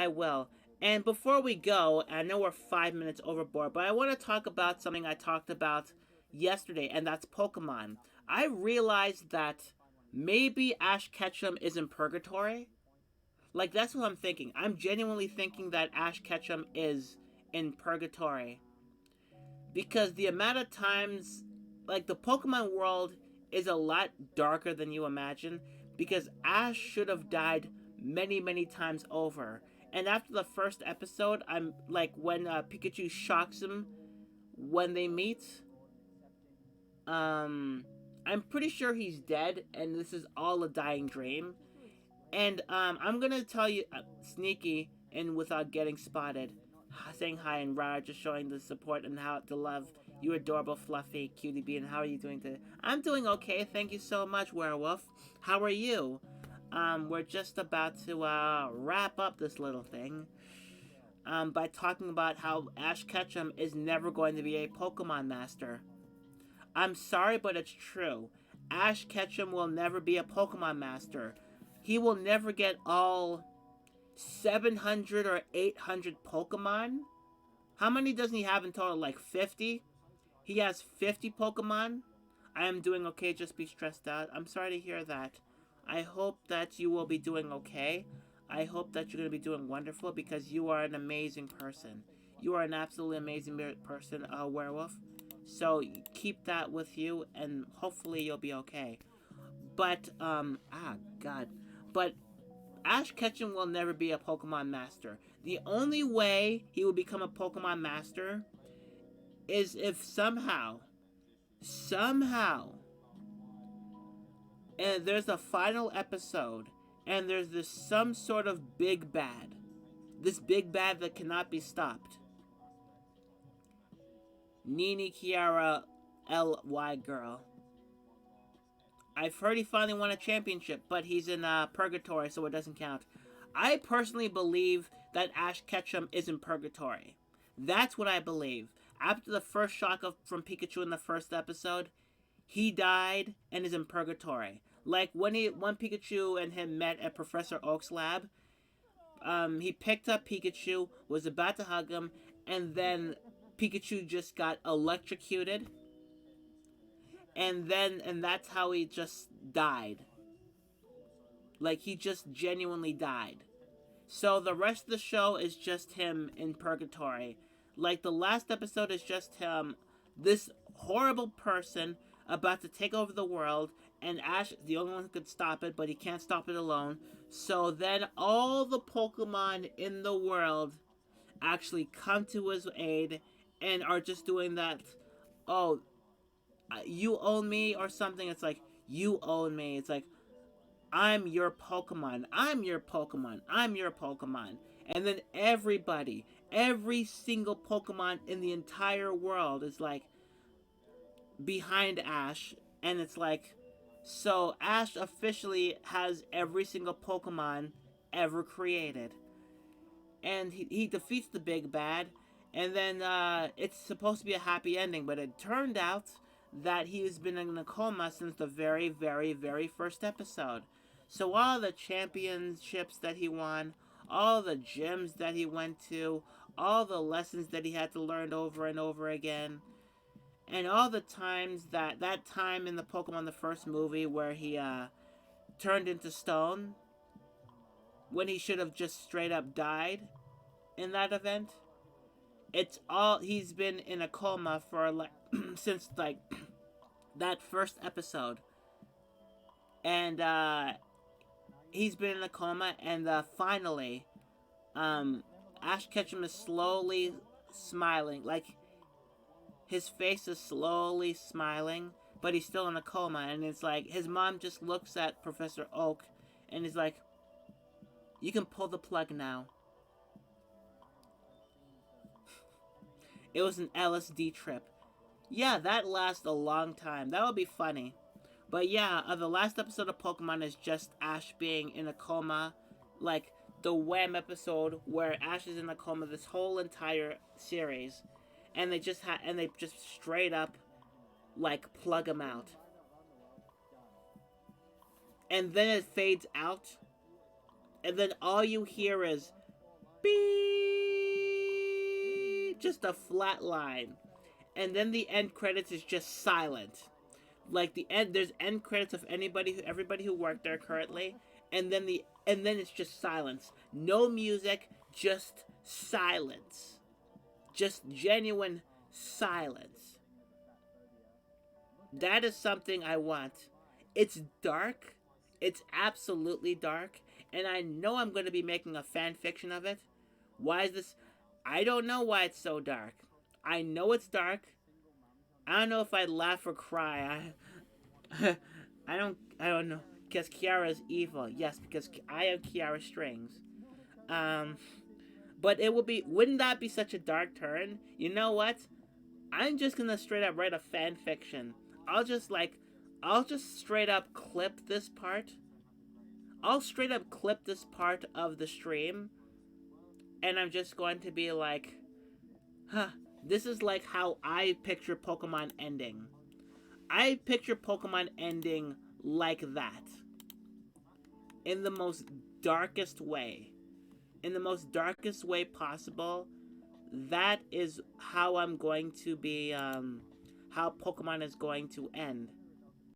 I will. And before we go, I know we're 5 minutes overboard, but I want to talk about something I talked about yesterday, and that's Pokemon. I realized that maybe Ash Ketchum is in purgatory. Like, that's what I'm thinking. I'm genuinely thinking that Ash Ketchum is in purgatory. Because the amount of times, like, the Pokemon world is a lot darker than you imagine. Because Ash should have died many, many times over. And after the first episode, I'm like, when Pikachu shocks him when they meet, um, I'm pretty sure he's dead, and this is all a dying dream. And I'm gonna tell you, sneaky and without getting spotted, saying hi and rah, just showing the support and how the love. You adorable, fluffy cutie bee, and how are you doing today? I'm doing okay, thank you so much, werewolf. How are you? We're just about to wrap up this little thing. By talking about how Ash Ketchum is never going to be a Pokemon master. I'm sorry, but it's true. Ash Ketchum will never be a Pokemon master. He will never get all 700 or 800 Pokemon. How many doesn't he have in total? Like 50? He has 50 Pokemon? I am doing okay, just be stressed out. I'm sorry to hear that. I hope that you will be doing okay. I hope that you're going to be doing wonderful because you are an amazing person. You are an absolutely amazing person, werewolf. So keep that with you and hopefully you'll be okay. But, God. But Ash Ketchum will never be a Pokemon master. The only way he will become a Pokemon master is if somehow, and there's a final episode, and there's this some sort of big bad. This big bad that cannot be stopped. Nini Kiara L.Y. girl. I've heard he finally won a championship, but he's in purgatory, so it doesn't count. I personally believe that Ash Ketchum is in purgatory. That's what I believe. After the first shock from Pikachu in the first episode, he died and is in purgatory. Like when Pikachu and him met at Professor Oak's lab, he picked up Pikachu, was about to hug him, and then Pikachu just got electrocuted, and that's how he just died. Like he just genuinely died. So the rest of the show is just him in purgatory. Like the last episode is just him, this horrible person about to take over the world, and Ash is the only one who could stop it, but he can't stop it alone. So then all the Pokemon in the world actually come to his aid and are just doing that. Oh, you own me or something. It's like, you own me. It's like, I'm your Pokemon. I'm your Pokemon. I'm your Pokemon. And then every single Pokemon in the entire world is like behind Ash. And it's like, so Ash officially has every single Pokemon ever created. And he defeats the big bad. And then it's supposed to be a happy ending. But it turned out that he's been in a coma since the very, very, very first episode. So all the championships that he won, all the gyms that he went to, all the lessons that he had to learn over and over again, and all the times that time in the Pokemon the first movie where he turned into stone when he should have just straight up died in that event. It's all he's been in a coma for like since like that first episode. And he's been in a coma, and finally, Ash Ketchum is slowly smiling. Like, his face is slowly smiling, but he's still in a coma. And it's like, his mom just looks at Professor Oak, and is like, you can pull the plug now. It was an LSD trip. Yeah, that lasts a long time. That would be funny. But yeah, the last episode of Pokemon is just Ash being in a coma. Like the Wham episode where Ash is in a coma this whole entire series. And they just straight up like plug him out. And then it fades out. And then all you hear is beep, just a flat line, and then the end credits is just silent. Like the end, there's end credits of everybody who worked there currently, and then it's just silence. No music, just silence, just genuine silence. That is something I want. It's dark. It's absolutely dark. And I know I'm going to be making a fan fiction of it. Why is this? I don't know why it's so dark. I know it's dark. I don't know if I'd laugh or cry. I don't know. Because Kiara is evil. Yes, because I have Kiara strings. Um, but it would be. Wouldn't that be such a dark turn? You know what? I'm just gonna straight up write a fan fiction. I'll just straight up clip this part. I'll straight up clip this part of the stream, and I'm just going to be like, huh, this is like how I picture Pokemon ending. I picture Pokemon ending like that. In the most darkest way. In the most darkest way possible. That is how I'm going to be, how Pokemon is going to end.